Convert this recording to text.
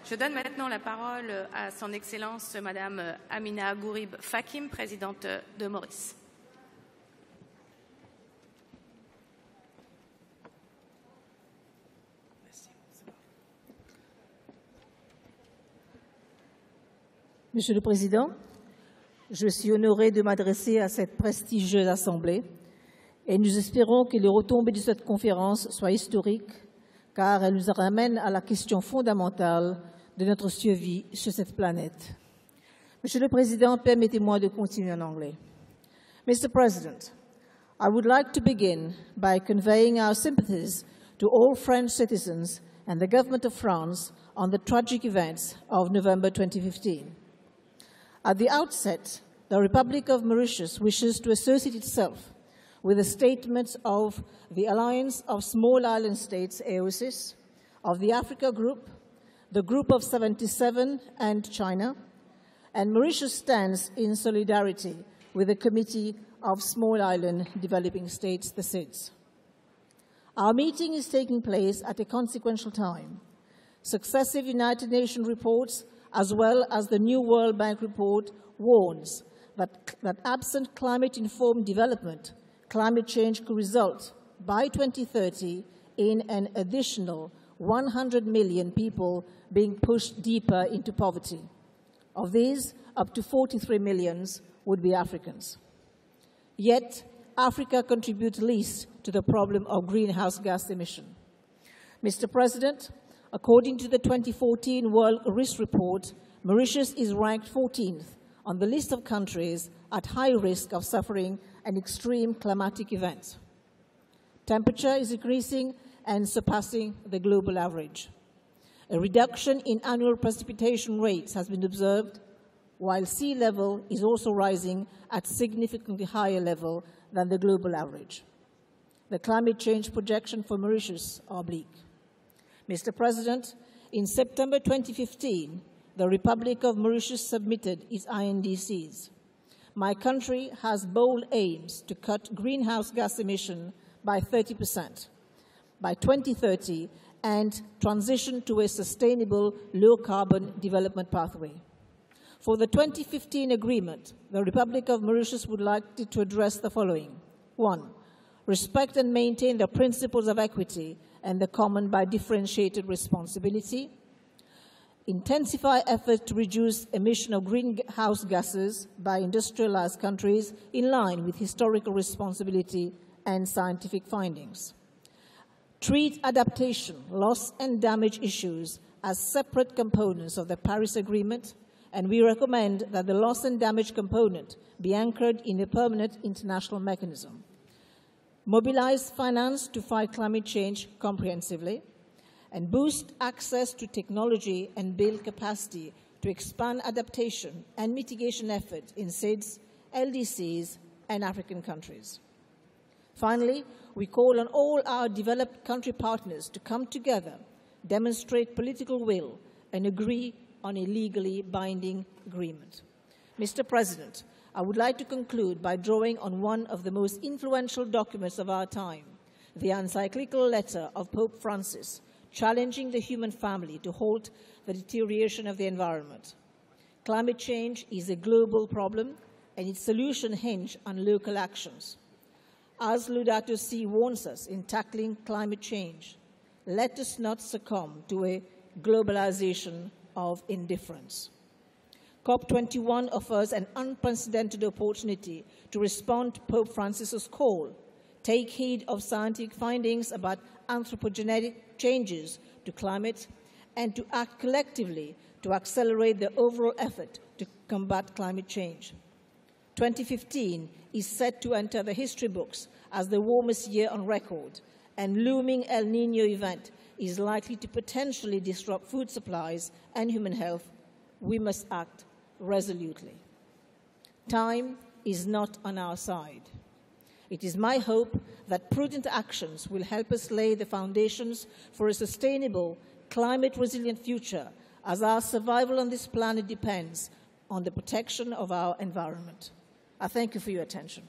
Je donne maintenant la parole à son Excellence Madame Amina Gourib Fakim, présidente de Maurice. Monsieur le Président, je suis honorée de m'adresser à cette prestigieuse Assemblée et nous espérons que les retombées de cette conférence soient historiques car elles nous ramènent à la question fondamentale de notre survie sur cette planète. Monsieur le Président, permettez-moi de continuer en anglais. Mr. President, I would like to begin by conveying our sympathies to all French citizens and the government of France on the tragic events of November 2015. At the outset, the Republic of Mauritius wishes to associate itself with the statements of the Alliance of Small Island States, AOSIS, of the Africa Group, the Group of 77 and China, and Mauritius stands in solidarity with the Committee of Small Island Developing States, the SIDS. Our meeting is taking place at a consequential time. Successive United Nations reports as well as the new World Bank report, warns that absent climate-informed development, climate change could result by 2030 in an additional 100 million people being pushed deeper into poverty. Of these, up to 43 million would be Africans. Yet, Africa contributes least to the problem of greenhouse gas emission. Mr. President, according to the 2014 World Risk Report, Mauritius is ranked 14th on the list of countries at high risk of suffering an extreme climatic event. Temperature is increasing and surpassing the global average. A reduction in annual precipitation rates has been observed, while sea level is also rising at significantly higher level than the global average. The climate change projections for Mauritius are bleak. Mr. President, in September 2015, the Republic of Mauritius submitted its INDCs. My country has bold aims to cut greenhouse gas emission by 30% by 2030 and transition to a sustainable low-carbon development pathway. For the 2015 agreement, the Republic of Mauritius would like to address the following. 1. Respect and maintain the principles of equity and the common by differentiated responsibility. Intensify efforts to reduce emission of greenhouse gases by industrialized countries in line with historical responsibility and scientific findings. Treat adaptation, loss and damage issues as separate components of the Paris Agreement, and we recommend that the loss and damage component be anchored in a permanent international mechanism. Mobilize finance to fight climate change comprehensively, and boost access to technology and build capacity to expand adaptation and mitigation efforts in SIDS, LDCs, and African countries. Finally, we call on all our developed country partners to come together, demonstrate political will, and agree on a legally binding agreement. Mr. President, I would like to conclude by drawing on one of the most influential documents of our time, the encyclical letter of Pope Francis, challenging the human family to halt the deterioration of the environment. Climate change is a global problem, and its solution hinge on local actions. As Laudato Si warns us in tackling climate change, let us not succumb to a globalization of indifference. COP21 offers an unprecedented opportunity to respond to Pope Francis's call, take heed of scientific findings about anthropogenic changes to climate, and to act collectively to accelerate the overall effort to combat climate change. 2015 is set to enter the history books as the warmest year on record, and looming El Niño event is likely to potentially disrupt food supplies and human health. We must act resolutely. Time is not on our side. It is my hope that prudent actions will help us lay the foundations for a sustainable, climate-resilient future, as our survival on this planet depends on the protection of our environment. I thank you for your attention.